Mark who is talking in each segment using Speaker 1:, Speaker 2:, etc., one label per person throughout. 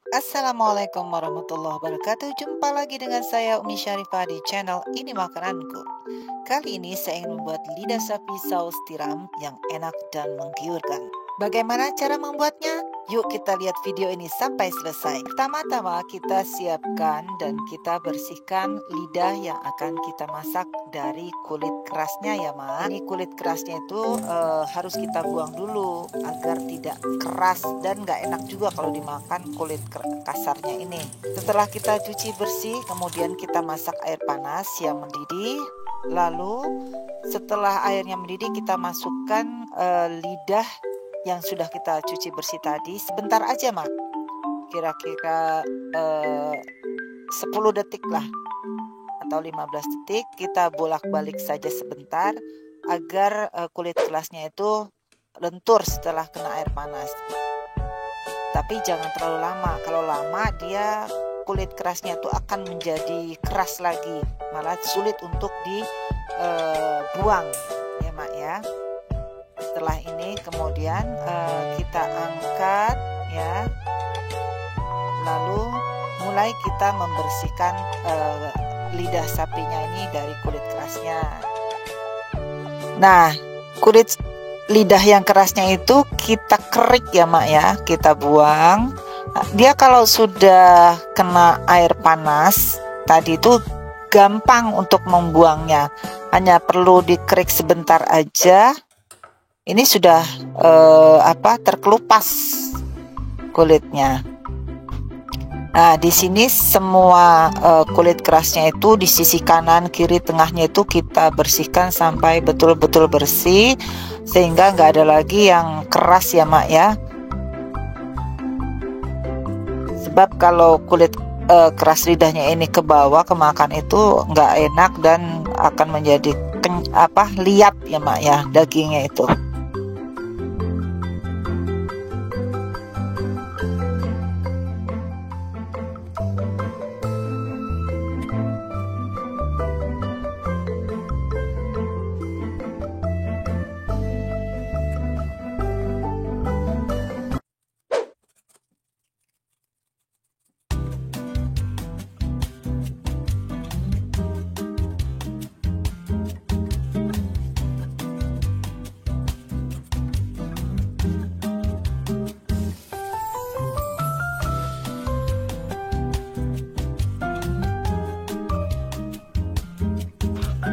Speaker 1: Assalamualaikum warahmatullahi wabarakatuh. Jumpa lagi dengan saya Umi Syarifah di channel Ini Makananku. Kali ini saya ingin membuat lidah sapi saus tiram yang enak dan menggiurkan. Bagaimana cara membuatnya? Yuk kita lihat video ini sampai selesai. Pertama-tama kita siapkan dan kita bersihkan lidah yang akan kita masak dari kulit kerasnya ya Ma. Ini kulit kerasnya itu harus kita buang dulu agar tidak keras dan gak enak juga kalau dimakan kulit kasarnya ini. Setelah kita cuci bersih, kemudian kita masak air panas yang mendidih. Lalu setelah airnya mendidih kita masukkan lidah yang sudah kita cuci bersih tadi. Sebentar aja Mak, kira-kira 10 detik lah atau 15 detik. Kita bolak-balik saja sebentar agar kulit gelasnya itu lentur setelah kena air panas. Tapi jangan terlalu lama. Kalau lama dia kulit kerasnya itu akan menjadi keras lagi, malah sulit untuk dibuang ya Mak ya. Setelah ini kemudian kita angkat ya, lalu mulai kita membersihkan lidah sapinya ini dari kulit kerasnya. Nah, kulit lidah yang kerasnya itu kita kerik ya Mak ya, kita buang. Dia kalau sudah kena air panas tadi itu gampang untuk membuangnya, hanya perlu dikerik sebentar aja. Ini sudah terkelupas kulitnya. Nah, di sini semua kulit kerasnya itu di sisi kanan, kiri, tengahnya itu kita bersihkan sampai betul-betul bersih sehingga nggak ada lagi yang keras ya Mak ya. Sebab kalau kulit keras lidahnya ini ke bawah kemakan itu nggak enak dan akan menjadi liat ya Mak ya dagingnya itu.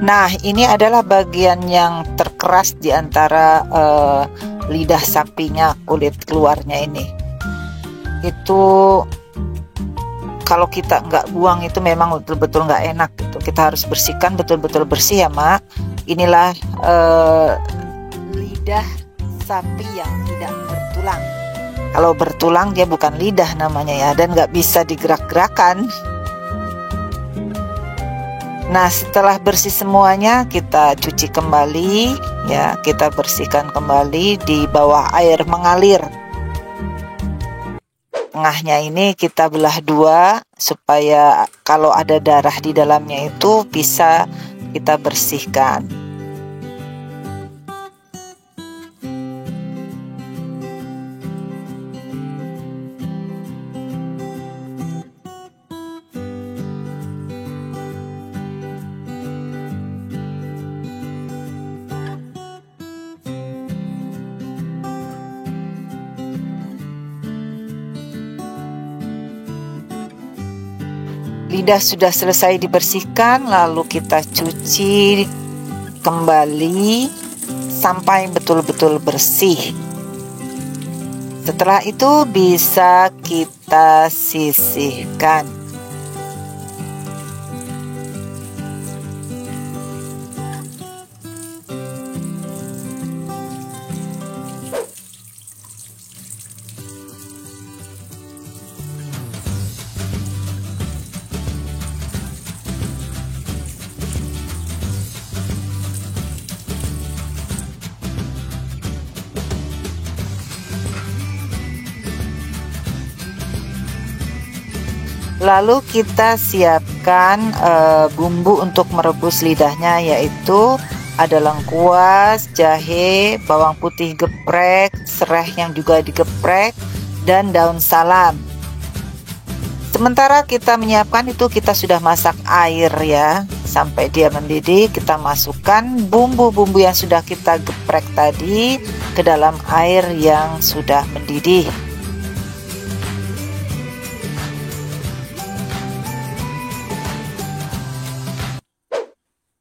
Speaker 1: Nah, ini adalah bagian yang terkeras di antara lidah sapinya, kulit keluarnya ini. Itu kalau kita nggak buang itu memang betul-betul nggak enak gitu. Kita harus bersihkan betul-betul bersih ya Mak. Inilah lidah sapi yang tidak bertulang. Kalau bertulang dia bukan lidah namanya ya, dan nggak bisa digerak-gerakan. Nah, setelah bersih semuanya kita cuci kembali ya, kita bersihkan kembali di bawah air mengalir. Tengahnya ini kita belah dua supaya kalau ada darah di dalamnya itu bisa kita bersihkan. Lidah sudah selesai dibersihkan, lalu kita cuci kembali sampai betul-betul bersih. Setelah itu bisa kita sisihkan. Lalu kita siapkan bumbu untuk merebus lidahnya, yaitu ada lengkuas, jahe, bawang putih geprek, serai yang juga digeprek, dan daun salam. Sementara kita menyiapkan itu, kita sudah masak air ya sampai dia mendidih. Kita masukkan bumbu-bumbu yang sudah kita geprek tadi ke dalam air yang sudah mendidih.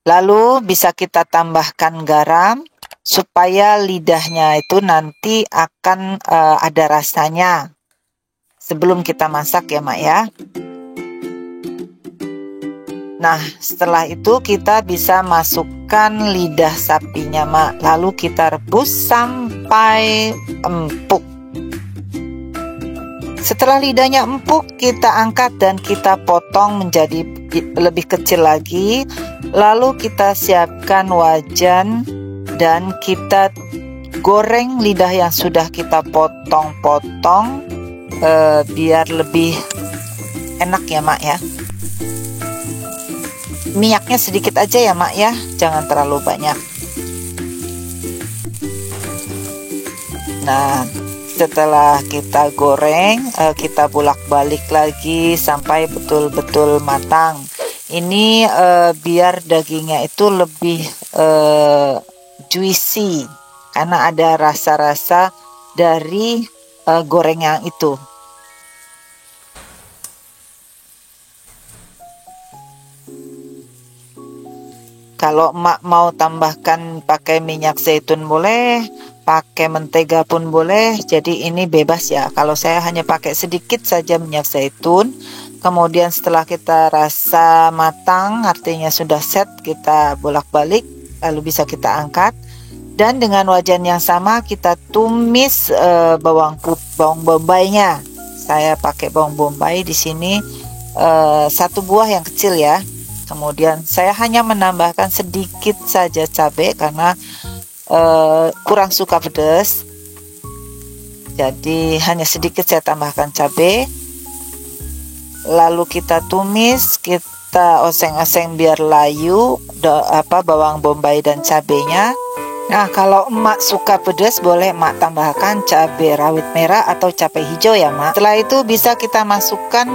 Speaker 1: Lalu bisa kita tambahkan garam supaya lidahnya itu nanti akan ada rasanya sebelum kita masak ya Mak ya. Nah setelah itu kita bisa masukkan lidah sapinya Mak, lalu kita rebus sampai empuk. Setelah lidahnya empuk, kita angkat dan kita potong menjadi lebih kecil lagi. Lalu kita siapkan wajan dan kita goreng lidah yang sudah kita potong-potong biar lebih enak ya Mak ya. Minyaknya sedikit aja ya Mak ya, jangan terlalu banyak. Nah setelah kita goreng, kita bolak-balik lagi sampai betul-betul matang. Ini biar dagingnya itu lebih juicy karena ada rasa-rasa dari gorengan itu. Kalau Emak mau tambahkan pakai minyak zaitun boleh, pakai mentega pun boleh. Jadi ini bebas ya. Kalau saya hanya pakai sedikit saja minyak zaitun. Kemudian setelah kita rasa matang, artinya sudah set, kita bolak-balik, lalu bisa kita angkat. Dan dengan wajan yang sama kita tumis bawang bombaynya. Saya pakai bawang bombay di sini 1 buah yang kecil ya. Kemudian saya hanya menambahkan sedikit saja cabai karena kurang suka pedas. Jadi hanya sedikit saya tambahkan cabai. Lalu kita tumis, kita oseng-oseng biar layu bawang bombay dan cabenya. Nah kalau Emak suka pedas boleh Emak tambahkan cabai rawit merah atau cabai hijau ya Mak. Setelah itu bisa kita masukkan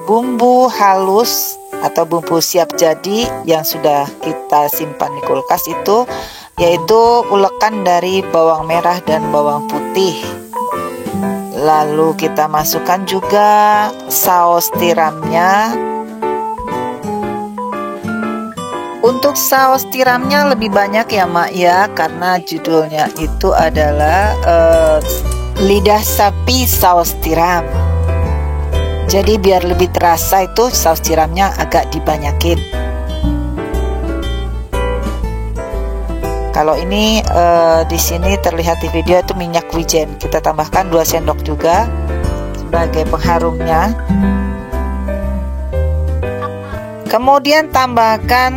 Speaker 1: bumbu halus atau bumbu siap jadi yang sudah kita simpan di kulkas itu, yaitu ulekan dari bawang merah dan bawang putih. Lalu kita masukkan juga saus tiramnya. Untuk saus tiramnya lebih banyak ya Mak ya, karena judulnya itu adalah lidah sapi saus tiram. Jadi biar lebih terasa itu saus tiramnya agak dibanyakin. Kalau ini di sini terlihat di video itu minyak wijen. Kita tambahkan 2 sendok juga sebagai pengharumnya. Kemudian tambahkan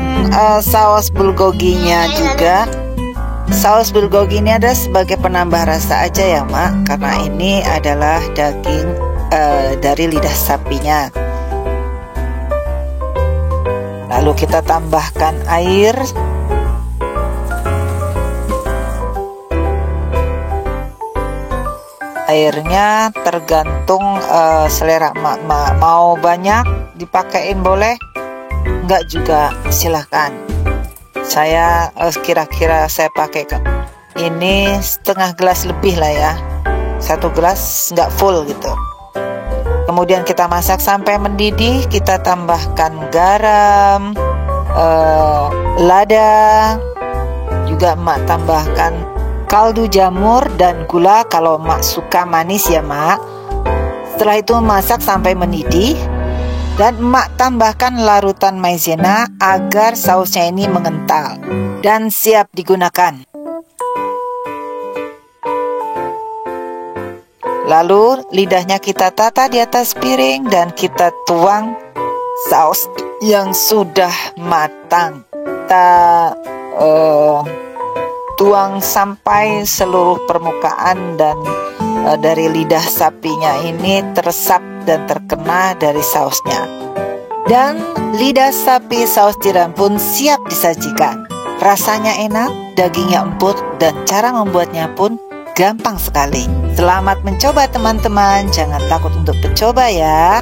Speaker 1: saus bulgoginya juga. Saus bulgogi ini ada sebagai penambah rasa aja ya Mak, karena ini adalah daging dari lidah sapinya. Lalu kita tambahkan air. Airnya tergantung selera Emak. Mau banyak dipakein boleh, enggak juga silahkan. Saya kira-kira saya pakai ini setengah gelas lebih lah ya, 1 gelas enggak full gitu. Kemudian kita masak sampai mendidih. Kita tambahkan garam, lada, juga Emak tambahkan kaldu jamur dan gula kalau Emak suka manis ya Mak. Setelah itu masak sampai mendidih dan Emak tambahkan larutan maizena agar sausnya ini mengental dan siap digunakan. Lalu lidahnya kita tata di atas piring dan kita tuang saus yang sudah matang. Kita tuang sampai seluruh permukaan dan dari lidah sapinya ini teresap dan terkena dari sausnya. Dan lidah sapi saus tiram pun siap disajikan. Rasanya enak, dagingnya empuk, dan cara membuatnya pun gampang sekali. Selamat mencoba teman-teman, jangan takut untuk mencoba ya.